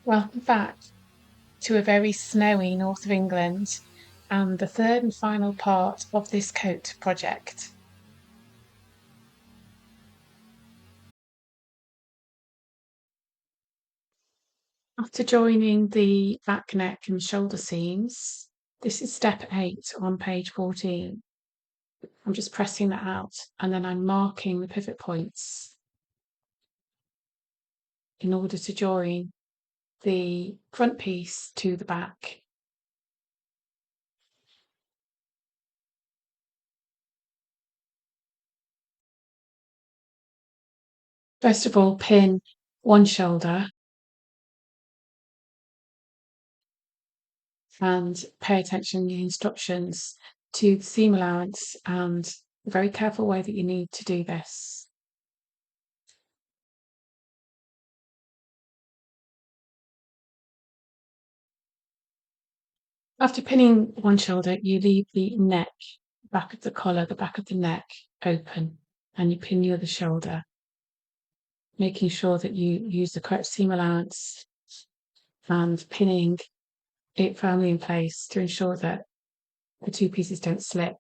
Welcome back to a very snowy north of England and the third and final part of this coat project. After joining the back, neck and shoulder seams, this is step 8 on page 14. I'm just pressing that out and then I'm marking the pivot points in order to join the front piece to the back. First of all, pin one shoulder and pay attention in the instructions to the seam allowance and the very careful way that you need to do this. After pinning one shoulder, you leave the neck, back of the collar, the back of the neck open, and you pin the other shoulder, making sure that you use the correct seam allowance and pinning it firmly in place to ensure that the two pieces don't slip.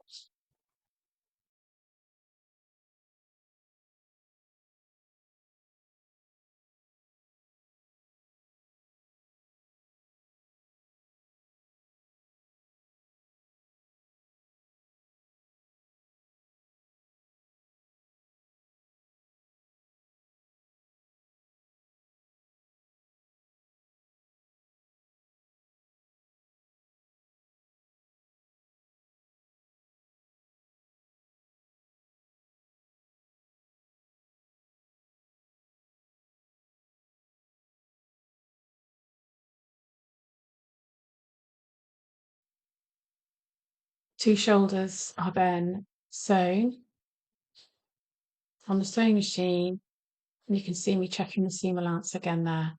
Two shoulders are then sewn on the sewing machine, and you can see me checking the seam allowance again there.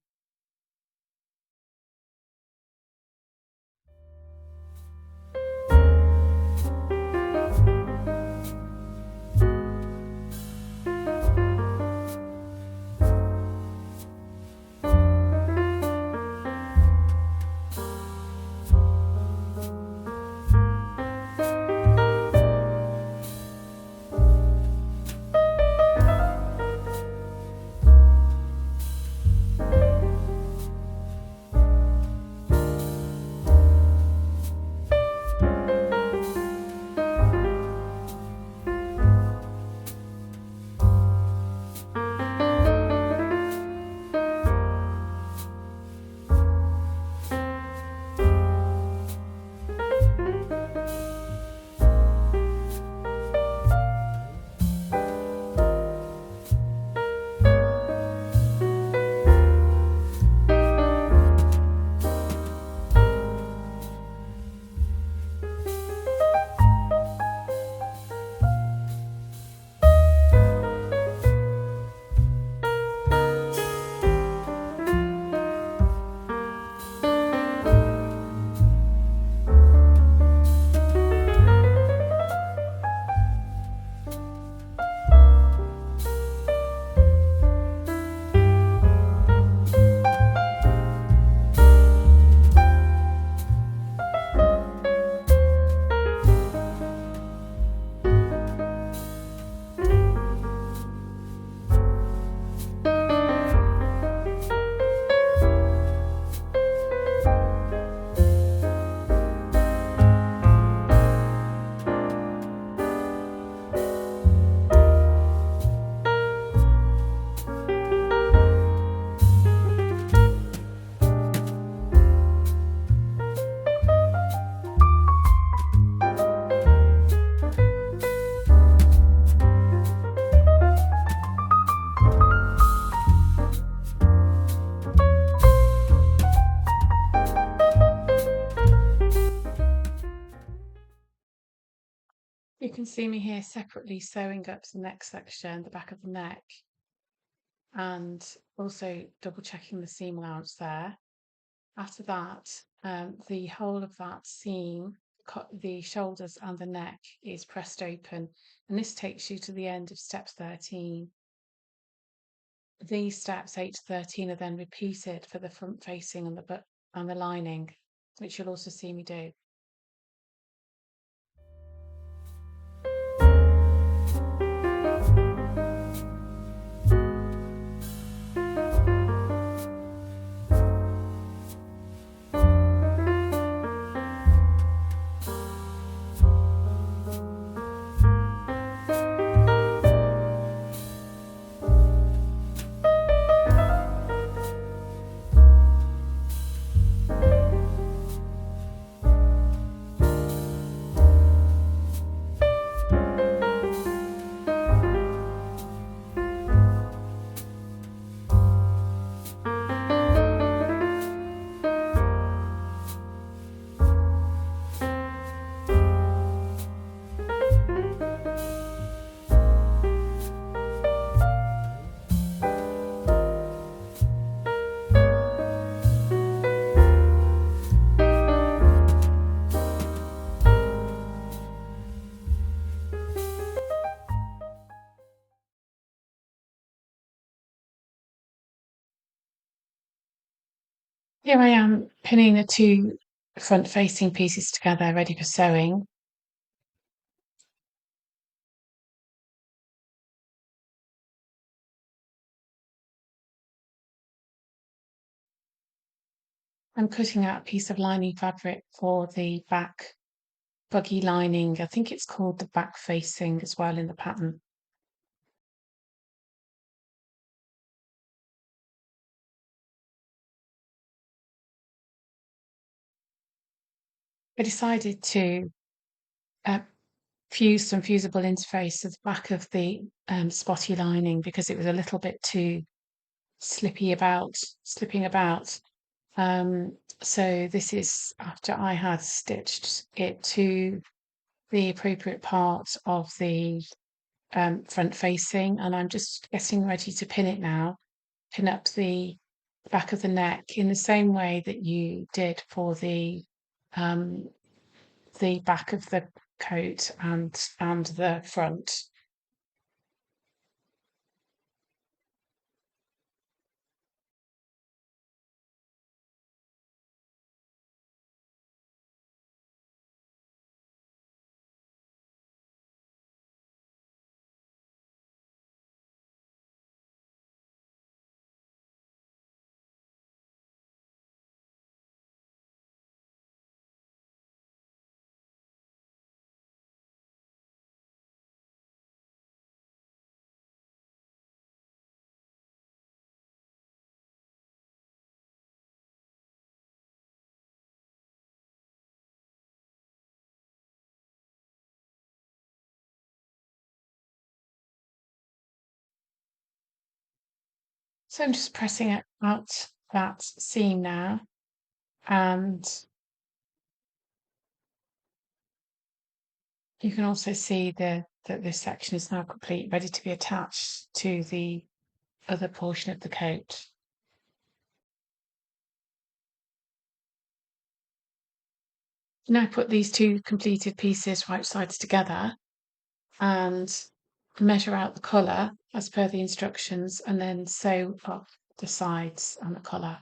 You can see me here separately sewing up the neck section, the back of the neck, and also double checking the seam allowance there. After that, the whole of that seam, the shoulders and the neck is pressed open, and this takes you to the end of step 13. these steps 8 to 13 are then repeated for the front facing and the lining, which you'll also see me do. Here I am pinning the two front facing pieces together, ready for sewing. I'm cutting out a piece of lining fabric for the back buggy lining. I think it's called the back facing as well in the pattern. I decided to uh, fuse some fusible interface to the back of the spotty lining because it was a little bit too slipping about. So this is after I had stitched it to the appropriate part of the front facing, and I'm just getting ready to pin it now. Pin up the back of the neck in the same way that you did for um, the back of the coat and the front. So I'm just pressing it out that seam now, and you can also see that this section is now complete, ready to be attached to the other portion of the coat. Now put these two completed pieces right sides together and measure out the colour as per the instructions, and then sew up the sides and the collar.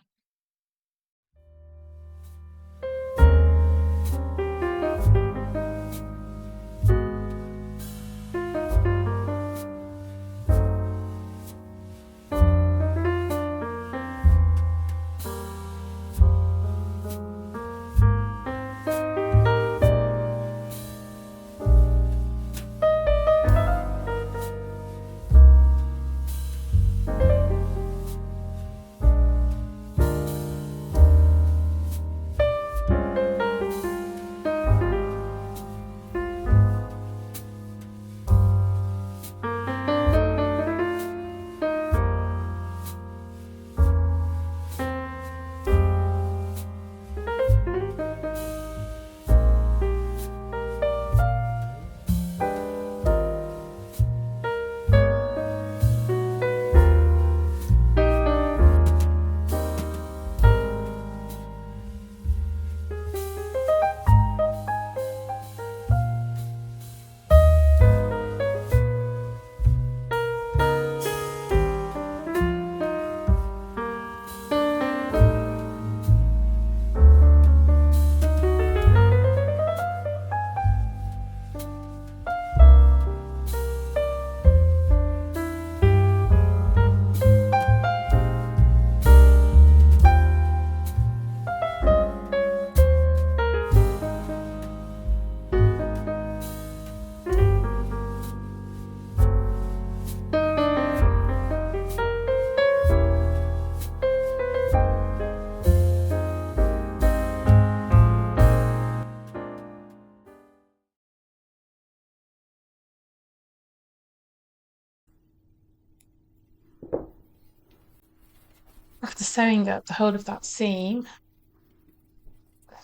sewing up the whole of that seam,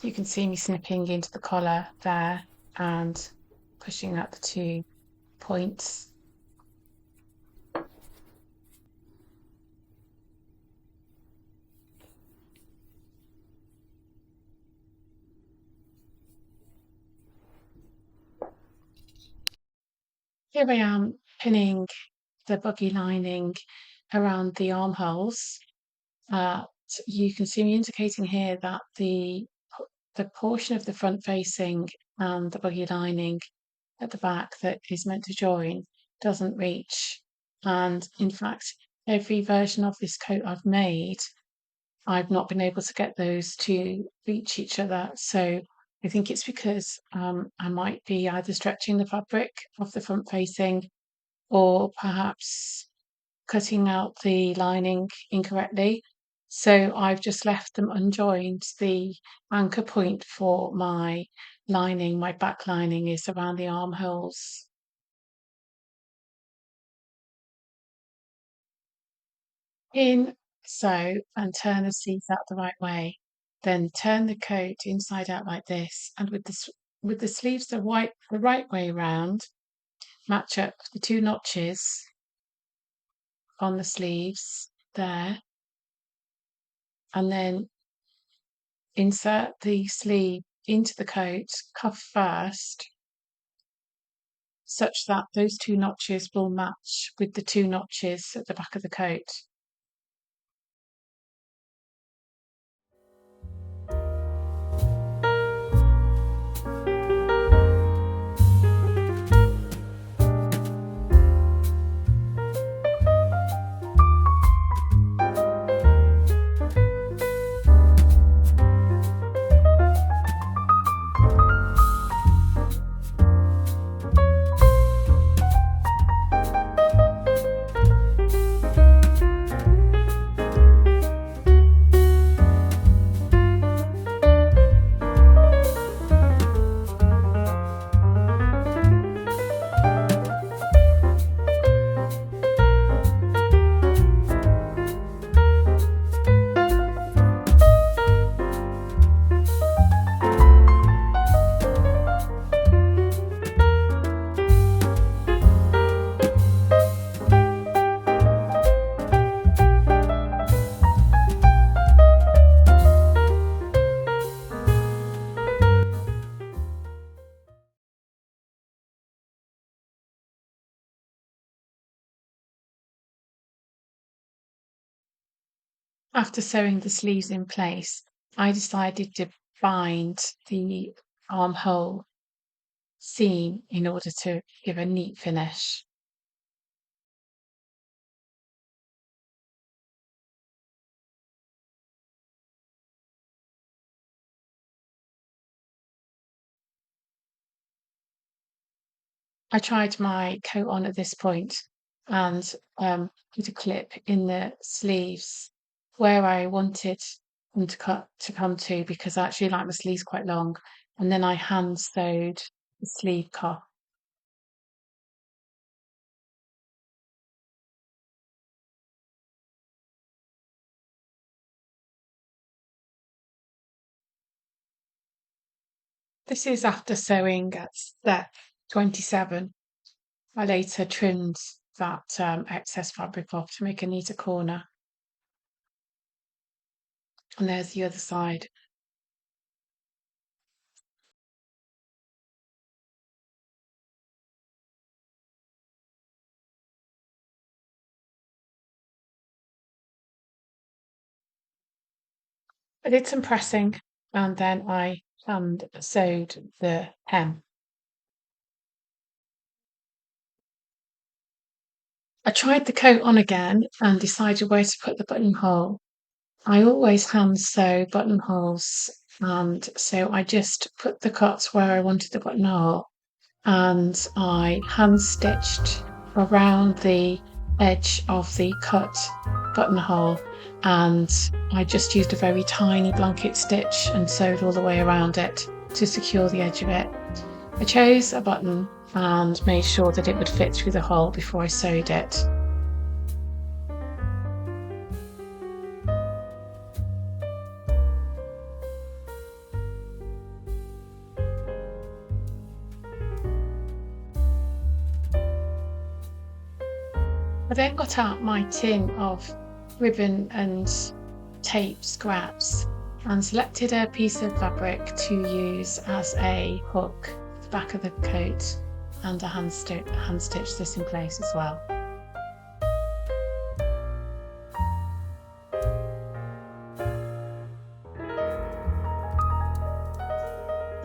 you can see me snipping into the collar there and pushing out the 2 points. Here I am pinning the buggy lining around the armholes. You can see me indicating here that the portion of the front facing and the buggy lining at the back that is meant to join doesn't reach. And in fact, every version of this coat I've made, I've not been able to get those to reach each other. So I think it's because I might be either stretching the fabric of the front facing or perhaps cutting out the lining incorrectly. So I've just left them unjoined. The anchor point for my lining, my back lining, is around the armholes. In, sew, and turn the sleeves out the right way. Then turn the coat inside out like this, and with the sleeves the right way round, match up the 2 notches on the sleeves there, and then insert the sleeve into the coat, cuff first, such that those 2 notches will match with the 2 notches at the back of the coat. After sewing the sleeves in place, I decided to bind the armhole seam in order to give a neat finish. I tried my coat on at this point and put a clip in the sleeves where I wanted them to come to, because I actually like my sleeves quite long, and then I hand sewed the sleeve cuff. This is after sewing at step 27. I later trimmed that excess fabric off to make a neater corner. And there's the other side. I did some pressing and then I hand sewed the hem. I tried the coat on again and decided where to put the buttonhole. I always hand sew buttonholes, and so I just put the cuts where I wanted the buttonhole, and I hand stitched around the edge of the cut buttonhole, and I just used a very tiny blanket stitch and sewed all the way around it to secure the edge of it. I chose a button and made sure that it would fit through the hole before I sewed it. I then got out my tin of ribbon and tape scraps and selected a piece of fabric to use as a hook at the back of the coat, and a hand stitch this in place as well.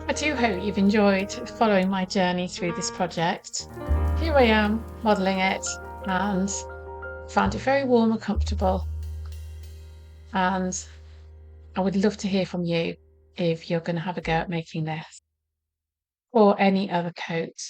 I do hope you've enjoyed following my journey through this project. Here I am modelling it and found it very warm and comfortable, and I would love to hear from you if you're going to have a go at making this or any other coat.